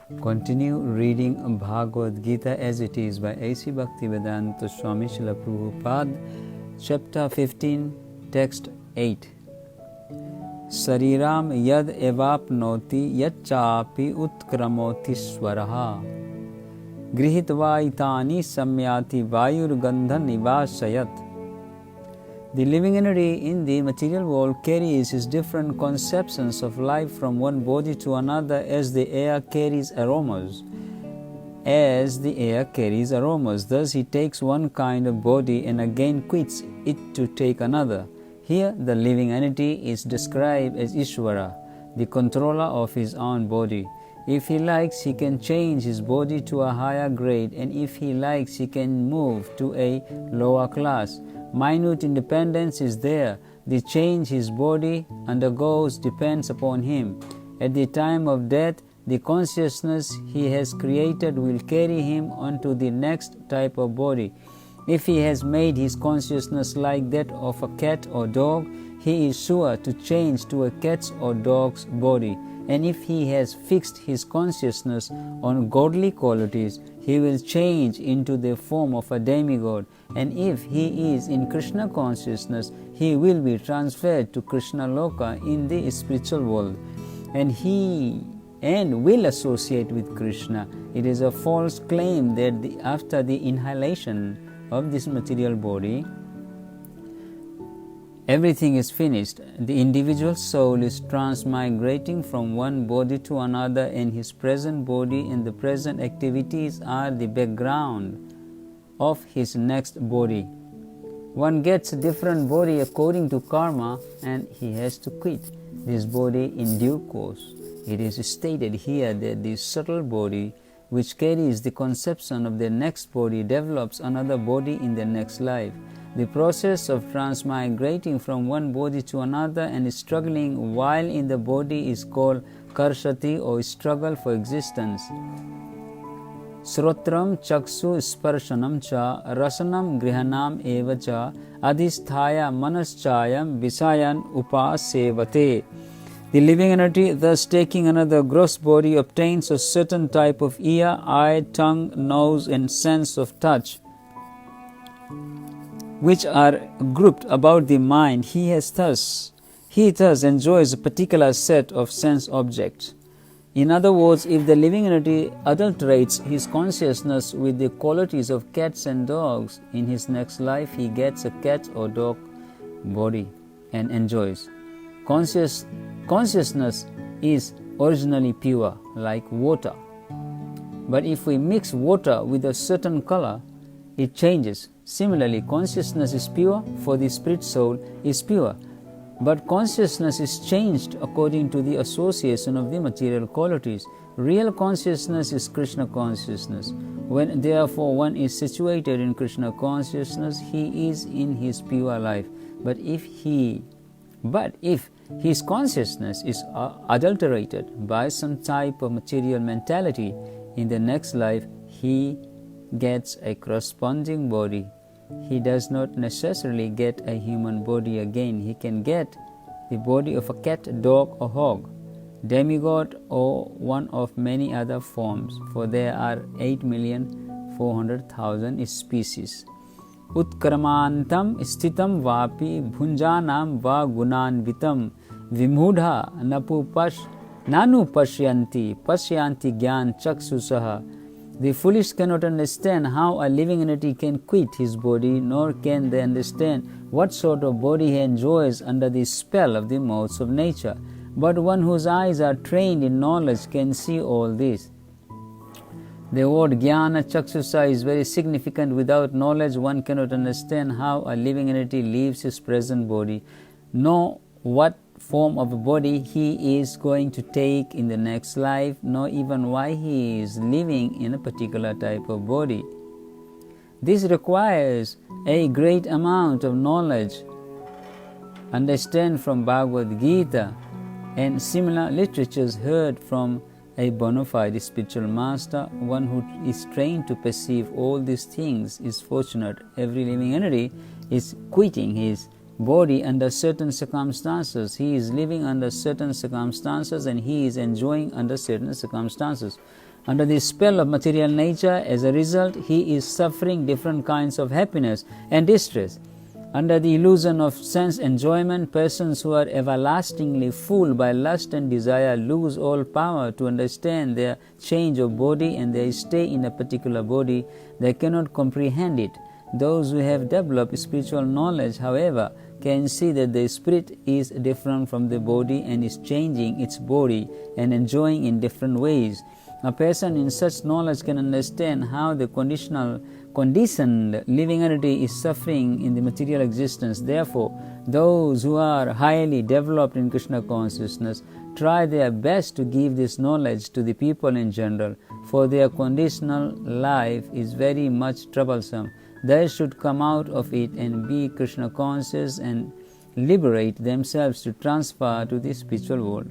Continue reading Bhagavad Gita as it is by A.C. Bhaktivedanta Swami Srila Prabhupada, Chapter 15, Text 8. Sariram yad evapnoti yad chapi utkramoti swaraha grihitva itani samyati vayur gandhan nivasayat. The living entity in the material world carries his different conceptions of life from one body to another as the air carries aromas. Thus he takes one kind of body and again quits it to take another. Here the living entity is described as Ishvara, the controller of his own body. If he likes, he can change his body to a higher grade, and if he likes, he can move to a lower class. Minute independence is there. The change his body undergoes depends upon him. At the time of death, the consciousness he has created will carry him onto the next type of body. If he has made his consciousness like that of a cat or dog, he is sure to change to a cat's or dog's body. And if he has fixed his consciousness on godly qualities, he will change into the form of a demigod. And if he is in Krishna consciousness, he will be transferred to Krishna Loka in the spiritual world, and will associate with Krishna. It is a false claim that after the inhalation of this material body, everything is finished. The individual soul is transmigrating from one body to another, and his present body and the present activities are the background of his next body. One gets a different body according to karma, and he has to quit this body in due course. It is stated here that the subtle body, which carries the conception of the next body, develops another body in the next life. The process of transmigrating from one body to another and struggling while in the body is called karshati, or struggle for existence. Srotram chaksu sparshanam cha rasanam grihanam eva cha adhisthaya manaschayam visayan upasevate. The living entity, thus taking another gross body, obtains a certain type of ear, eye, tongue, nose, and sense of touch, which are grouped about the mind. He thus enjoys a particular set of sense objects. In other words, if the living entity adulterates his consciousness with the qualities of cats and dogs, in his next life he gets a cat or dog body and enjoys. Consciousness is originally pure, like water. But if we mix water with a certain color, it changes. Similarly, consciousness is pure, for the spirit soul is pure. But consciousness is changed according to the association of the material qualities. Real consciousness is Krishna consciousness. When therefore one is situated in Krishna consciousness, he is in his pure life. But if his consciousness is adulterated by some type of material mentality, in the next life he gets a corresponding body. He does not necessarily get a human body again. He can get the body of a cat, dog, or hog, demigod, or one of many other forms, for there are 8,400,000 species. Utkramantam stitam vapi bhunjanam va gunanvitam vimudha nanu pashyanti gyan chaksusaha. The foolish cannot understand how a living entity can quit his body, nor can they understand what sort of body he enjoys under the spell of the modes of nature. But one whose eyes are trained in knowledge can see all this. The word jnana chaksusa is very significant. Without knowledge, one cannot understand how a living entity leaves his present body, nor what form of a body he is going to take in the next life, nor even why he is living in a particular type of body. This requires a great amount of knowledge. Understand from Bhagavad Gita and similar literatures heard from a bona fide spiritual master. One who is trained to perceive all these things is fortunate. Every living entity is quitting his body under certain circumstances. He is living under certain circumstances and he is enjoying under certain circumstances. Under the spell of material nature, as a result, he is suffering different kinds of happiness and distress. Under the illusion of sense enjoyment, persons who are everlastingly fooled by lust and desire lose all power to understand their change of body and their stay in a particular body. They cannot comprehend it. Those who have developed spiritual knowledge, however, can see that the spirit is different from the body and is changing its body and enjoying in different ways. A person in such knowledge can understand how the conditioned living entity is suffering in the material existence. Therefore, those who are highly developed in Krishna consciousness try their best to give this knowledge to the people in general, for their conditional life is very much troublesome. They should come out of it and be Krishna conscious and liberate themselves to transfer to the spiritual world.